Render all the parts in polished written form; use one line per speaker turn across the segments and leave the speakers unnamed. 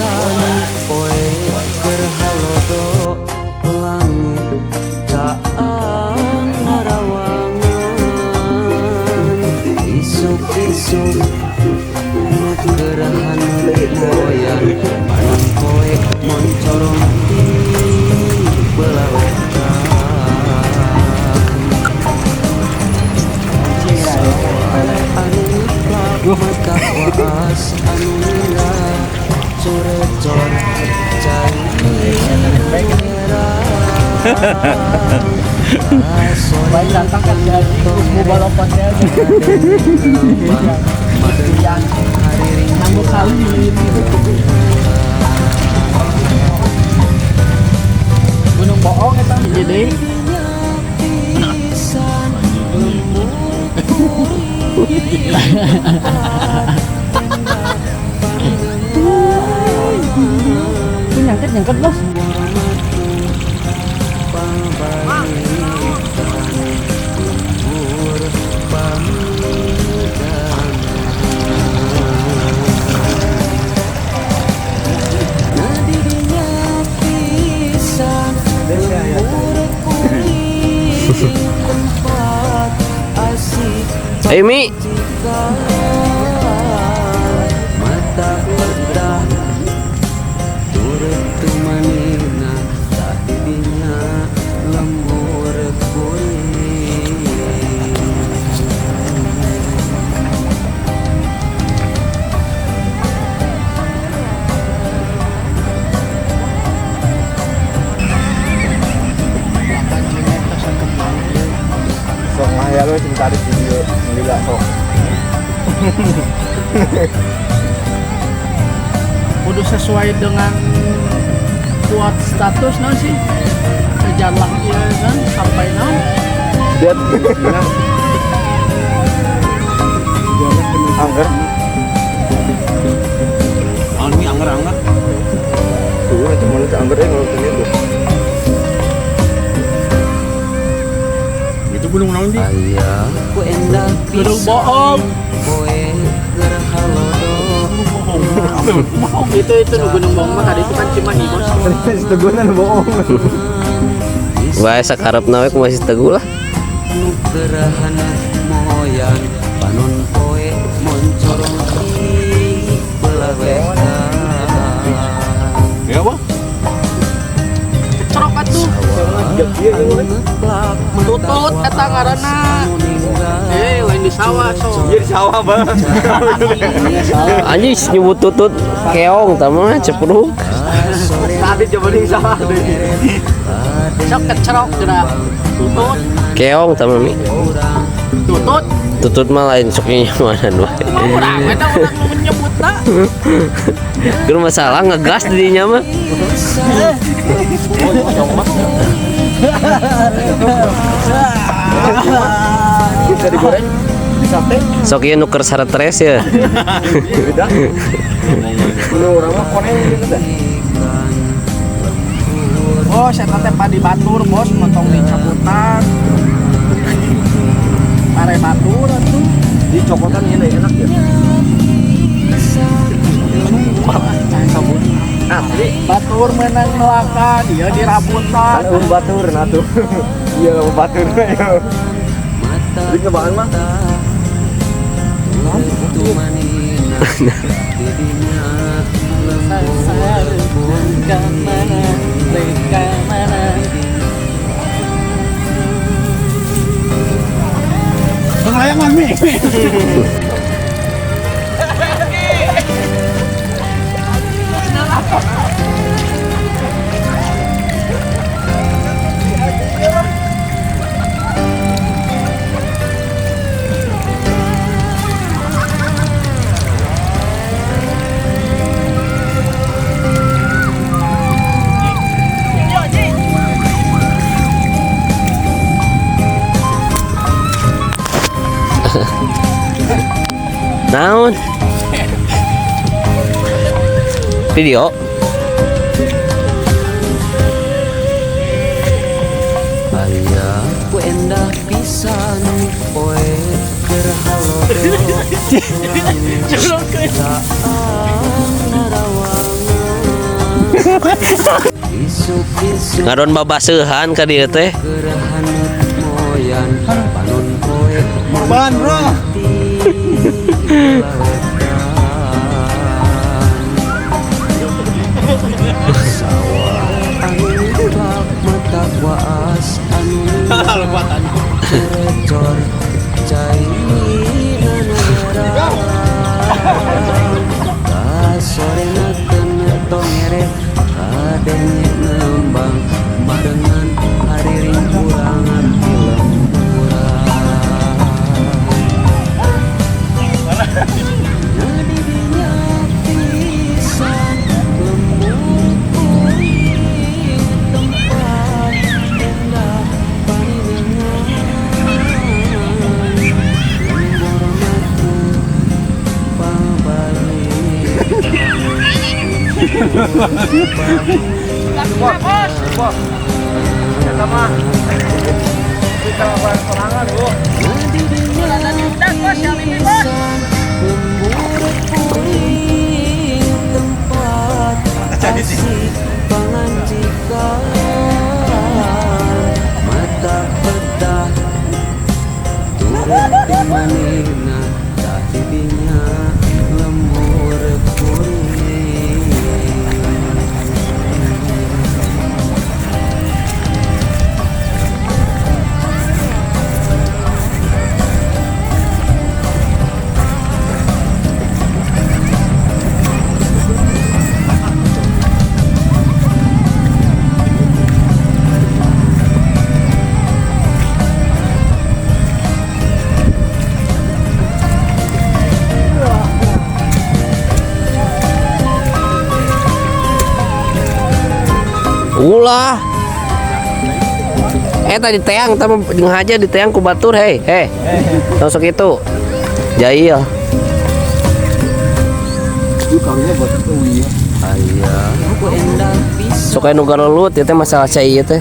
pisan poe berhalodo langit caan narawangan isuk-isuk gerahan moyan panas poe moncorong di belawetan anu klak mata waas anu nila corecor
baik datang kan jadi kubu balapannya yang nanggung kali gunung bohong kita jadi nyangkut bos
Ayo Mi
mata betah turut tumanina tadi dinya lembur kuring
sok ngaya lu cinta di video gila sok
kudu sesuai dengan kuat status non sih kejalan ya kan sampai non
lihat angger
ini angger
tuh cuma itu angger ya kalau itu
itu gunung naon di
ayah ku endah
gunung bohong
poe gerhalodo
bohong itu gunung bohong mah tadi itu kan Cimahi bos
itu gunung bohong
wae sakarepna we ku masih teguh lah
gerahan moyan panon poe moncorong di belawetan
ya apa
cerok atuh tutut eta ngaranna lain di sawah so
jadi sawah bang
anjing nyebut tutut keong tamah cepruk
tadi coba di sawah
sok kecerok geura tutut
keong tamah Mi
tutut
tutut mah lain soknya nyaman wae
urang eta urang nu menyebutna
keur masalah ngegas didinya mah
bisa digoreng di sate
sok ieu nuker saretres ya
beda lu orang mah koneng gitu dah
bos eta teh padi batur bos motong di cabutan pare batur atuh
di cokotan ini enak ya sabun asli
batur menang nelaka dia di rambutan
batur nah tuh iya lah batur ya jadi kebangan mah
penglayangan Mi
naon video
ayah ku endah pisan poe gerhalodo caan narawangan Isuk-isuk
Ngaron babaseuhan ka dieu teh.
gerahan moyan panon poe
Ban, bro.
sawah anu bak mata waas anu recor cairan merah kasorena kena tongere kadenge nembang barengan hariring kurang abdi lemburan ngadidinya pisan lembur kuring tempat endah paringan lembur matu mata pedah turut manina dadidinya lembur kuring.
Ulah. Tadi teang tapi aja di teang ku batur hei. Langsung itu. Jail.
Ayah ku endah bisa
Sok aya nu garelut ieu teh masalah cai ieu teh.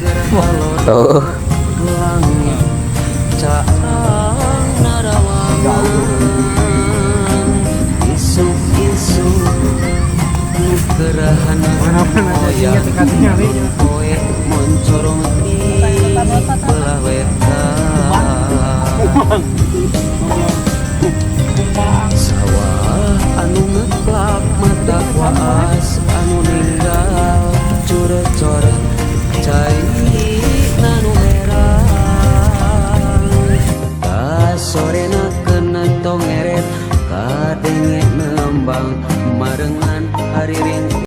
Tuh.
langit caang narawangan isuk-isuk nu gerahan moyan poe moncorong di belah wetan sawah anu ngeplak mata waas anu ninggal cure-core cai